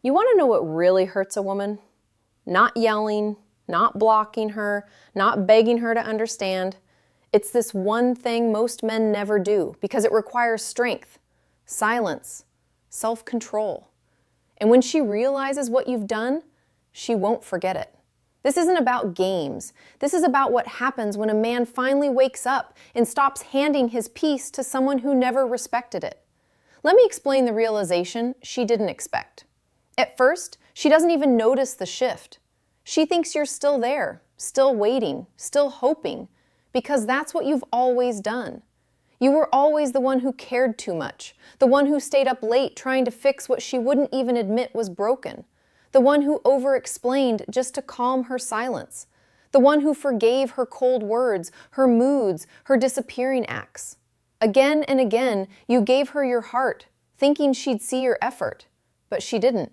You want to know what really hurts a woman? Not yelling, not blocking her, not begging her to understand. It's this one thing most men never do because it requires strength, silence, self-control. And when she realizes what you've done, she won't forget it. This isn't about games. This is about what happens when a man finally wakes up and stops handing his peace to someone who never respected it. Let me explain the realization she didn't expect. At first, she doesn't even notice the shift. She thinks you're still there, still waiting, still hoping, because that's what you've always done. You were always the one who cared too much, the one who stayed up late trying to fix what she wouldn't even admit was broken, the one who over-explained just to calm her silence, the one who forgave her cold words, her moods, her disappearing acts. Again and again, you gave her your heart, thinking she'd see your effort, but she didn't.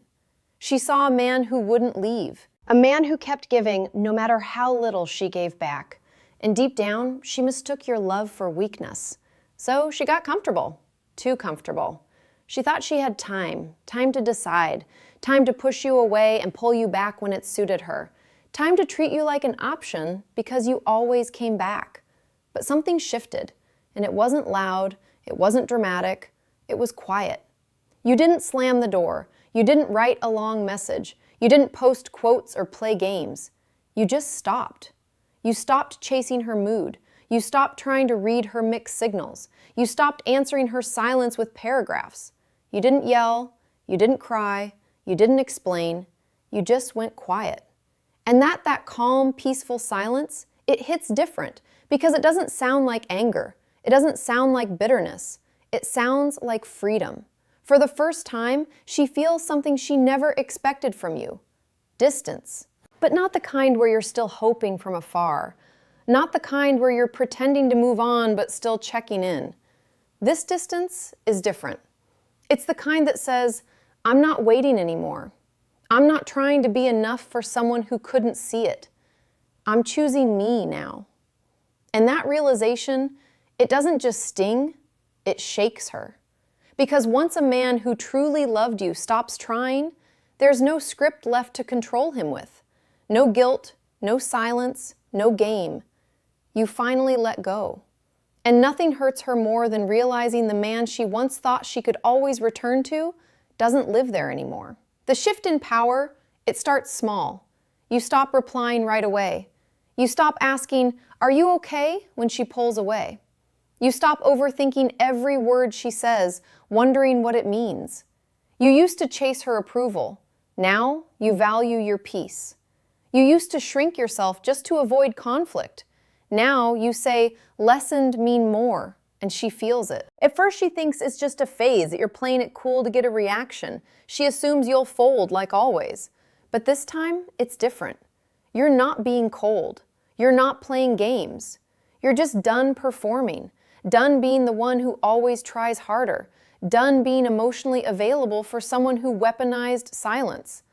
She saw a man who wouldn't leave, a man who kept giving no matter how little she gave back. And deep down, she mistook your love for weakness. So she got comfortable, too comfortable. She thought she had time to decide, time to push you away and pull you back when it suited her, time to treat you like an option because you always came back. But something shifted, and it wasn't loud, it wasn't dramatic, it was quiet. You didn't slam the door. You didn't write a long message. You didn't post quotes or play games. You just stopped. You stopped chasing her mood. You stopped trying to read her mixed signals. You stopped answering her silence with paragraphs. You didn't yell. You didn't cry. You didn't explain. You just went quiet. And that calm, peaceful silence, it hits different because it doesn't sound like anger. It doesn't sound like bitterness. It sounds like freedom. For the first time, she feels something she never expected from you. Distance. But not the kind where you're still hoping from afar. Not the kind where you're pretending to move on but still checking in. This distance is different. It's the kind that says, I'm not waiting anymore. I'm not trying to be enough for someone who couldn't see it. I'm choosing me now. And that realization, it doesn't just sting, it shakes her. Because once a man who truly loved you stops trying, there's no script left to control him with. No guilt, no silence, no game. You finally let go. And nothing hurts her more than realizing the man she once thought she could always return to doesn't live there anymore. The shift in power, it starts small. You stop replying right away. You stop asking, "Are you okay?" when she pulls away. You stop overthinking every word she says, wondering what it means. You used to chase her approval. Now you value your peace. You used to shrink yourself just to avoid conflict. Now you say, "Lessened mean more," and she feels it. At first she thinks it's just a phase, that you're playing it cool to get a reaction. She assumes you'll fold like always. But this time, it's different. You're not being cold. You're not playing games. You're just done performing. Done being the one who always tries harder. Done being emotionally available for someone who weaponized silence.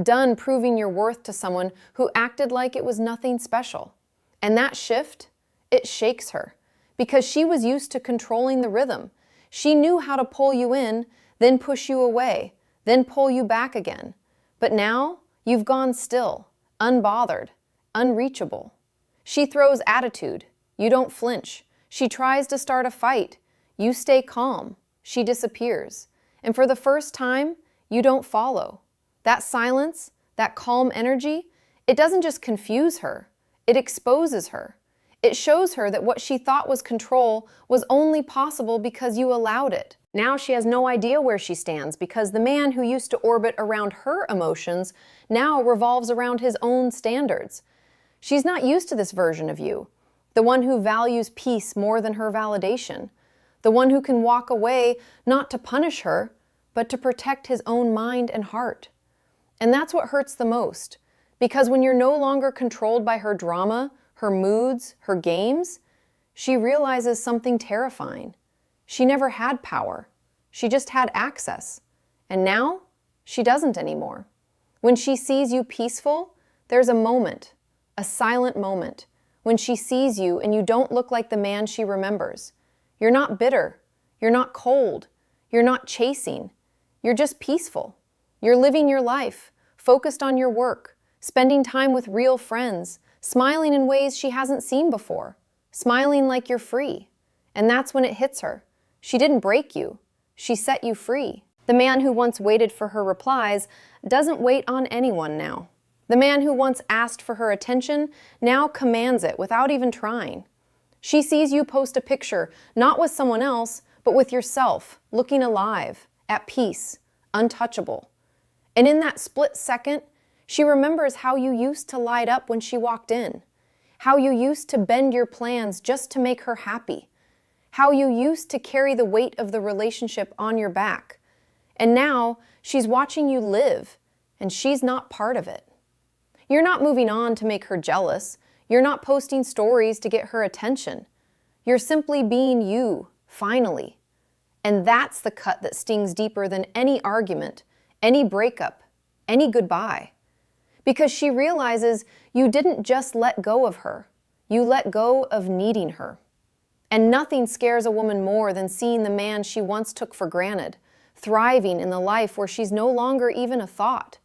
Done proving your worth to someone who acted like it was nothing special. And that shift, it shakes her because she was used to controlling the rhythm. She knew how to pull you in, then push you away, then pull you back again. But now you've gone still, unbothered, unreachable. She throws attitude. You don't flinch. She tries to start a fight. You stay calm. She disappears. And for the first time, you don't follow. That silence, that calm energy, it doesn't just confuse her. It exposes her. It shows her that what she thought was control was only possible because you allowed it. Now she has no idea where she stands because the man who used to orbit around her emotions now revolves around his own standards. She's not used to this version of you. The one who values peace more than her validation. The one who can walk away not to punish her, but to protect his own mind and heart. And that's what hurts the most, because when you're no longer controlled by her drama, her moods, her games, she realizes something terrifying. She never had power. She just had access. And now, she doesn't anymore. When she sees you peaceful, there's a moment, a silent moment, when she sees you and you don't look like the man she remembers. You're not bitter. You're not cold. You're not chasing. You're just peaceful. You're living your life, focused on your work, spending time with real friends, smiling in ways she hasn't seen before, smiling like you're free. And that's when it hits her. She didn't break you. She set you free. The man who once waited for her replies doesn't wait on anyone now. The man who once asked for her attention now commands it without even trying. She sees you post a picture, not with someone else, but with yourself, looking alive, at peace, untouchable. And in that split second, she remembers how you used to light up when she walked in, how you used to bend your plans just to make her happy, how you used to carry the weight of the relationship on your back. And now she's watching you live, and she's not part of it. You're not moving on to make her jealous. You're not posting stories to get her attention. You're simply being you, finally. And that's the cut that stings deeper than any argument, any breakup, any goodbye. Because she realizes you didn't just let go of her. You let go of needing her. And nothing scares a woman more than seeing the man she once took for granted, thriving in the life where she's no longer even a thought.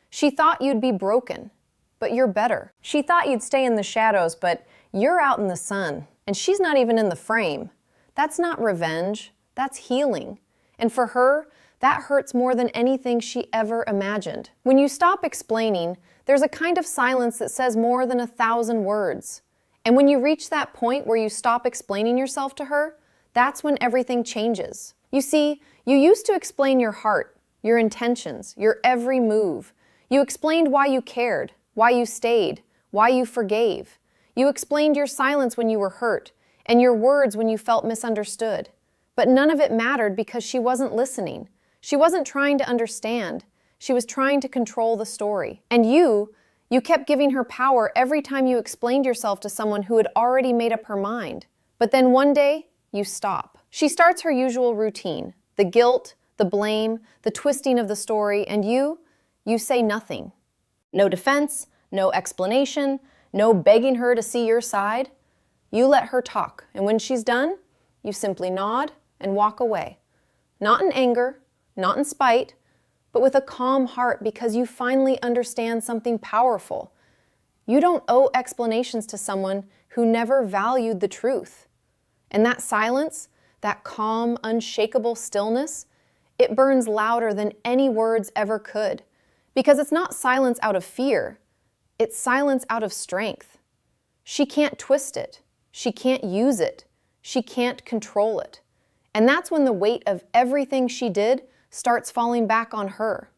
She thought you'd be broken, but you're better. She thought you'd stay in the shadows, but you're out in the sun, and she's not even in the frame. That's not revenge, that's healing. And for her, that hurts more than anything she ever imagined. When you stop explaining, there's a kind of silence that says more than 1,000 words. And when you reach that point where you stop explaining yourself to her, that's when everything changes. You see, you used to explain your heart, your intentions, your every move. You explained why you cared, why you stayed, why you forgave. You explained your silence when you were hurt, and your words when you felt misunderstood. But none of it mattered because she wasn't listening. She wasn't trying to understand. She was trying to control the story. And you kept giving her power every time you explained yourself to someone who had already made up her mind. But then one day, you stop. She starts her usual routine, the guilt, the blame, the twisting of the story, and you say nothing. No defense, no explanation, no begging her to see your side. You let her talk, and when she's done, you simply nod and walk away. Not in anger, not in spite, but with a calm heart because you finally understand something powerful. You don't owe explanations to someone who never valued the truth. And that silence, that calm, unshakable stillness, it burns louder than any words ever could. Because it's not silence out of fear, it's silence out of strength. She can't twist it, she can't use it, she can't control it. And that's when the weight of everything she did starts falling back on her.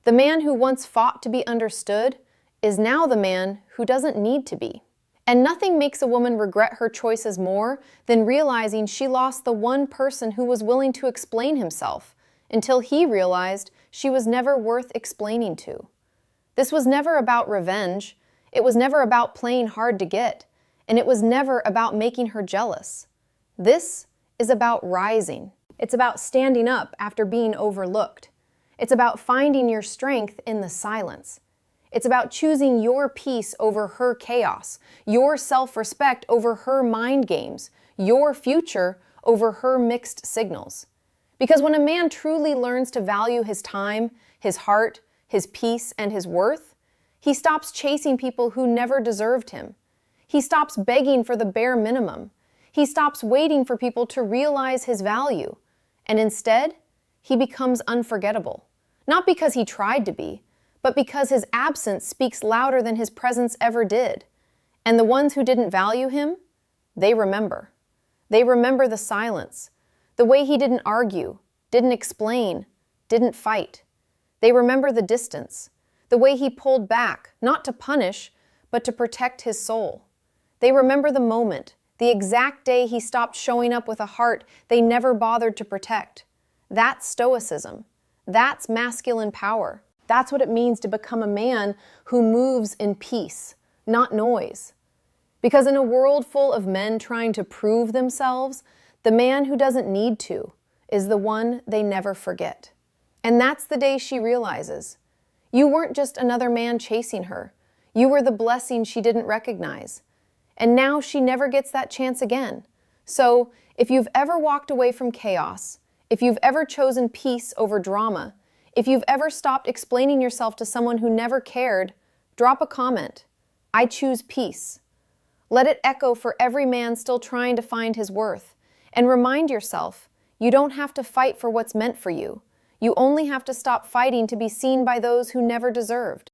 The man who once fought to be understood is now the man who doesn't need to be. And nothing makes a woman regret her choices more than realizing she lost the one person who was willing to explain himself until he realized she was never worth explaining to. This was never about revenge, it was never about playing hard to get, and it was never about making her jealous. This is about rising. It's about standing up after being overlooked. It's about finding your strength in the silence. It's about choosing your peace over her chaos, your self-respect over her mind games, your future over her mixed signals. Because when a man truly learns to value his time, his heart, his peace, and his worth, he stops chasing people who never deserved him. He stops begging for the bare minimum. He stops waiting for people to realize his value. And instead, he becomes unforgettable. Not because he tried to be, but because his absence speaks louder than his presence ever did. And the ones who didn't value him, they remember. They remember the silence, the way he didn't argue, didn't explain, didn't fight. They remember the distance, the way he pulled back, not to punish, but to protect his soul. They remember the moment, the exact day he stopped showing up with a heart they never bothered to protect. That's Stoicism. That's masculine power. That's what it means to become a man who moves in peace, not noise. Because in a world full of men trying to prove themselves, the man who doesn't need to is the one they never forget. And that's the day she realizes. You weren't just another man chasing her. You were the blessing she didn't recognize. And now she never gets that chance again. So, if you've ever walked away from chaos, if you've ever chosen peace over drama, If you've ever stopped explaining yourself to someone who never cared, drop a comment. I choose peace. Let it echo for every man still trying to find his worth. And remind yourself, you don't have to fight for what's meant for you. You only have to stop fighting to be seen by those who never deserved.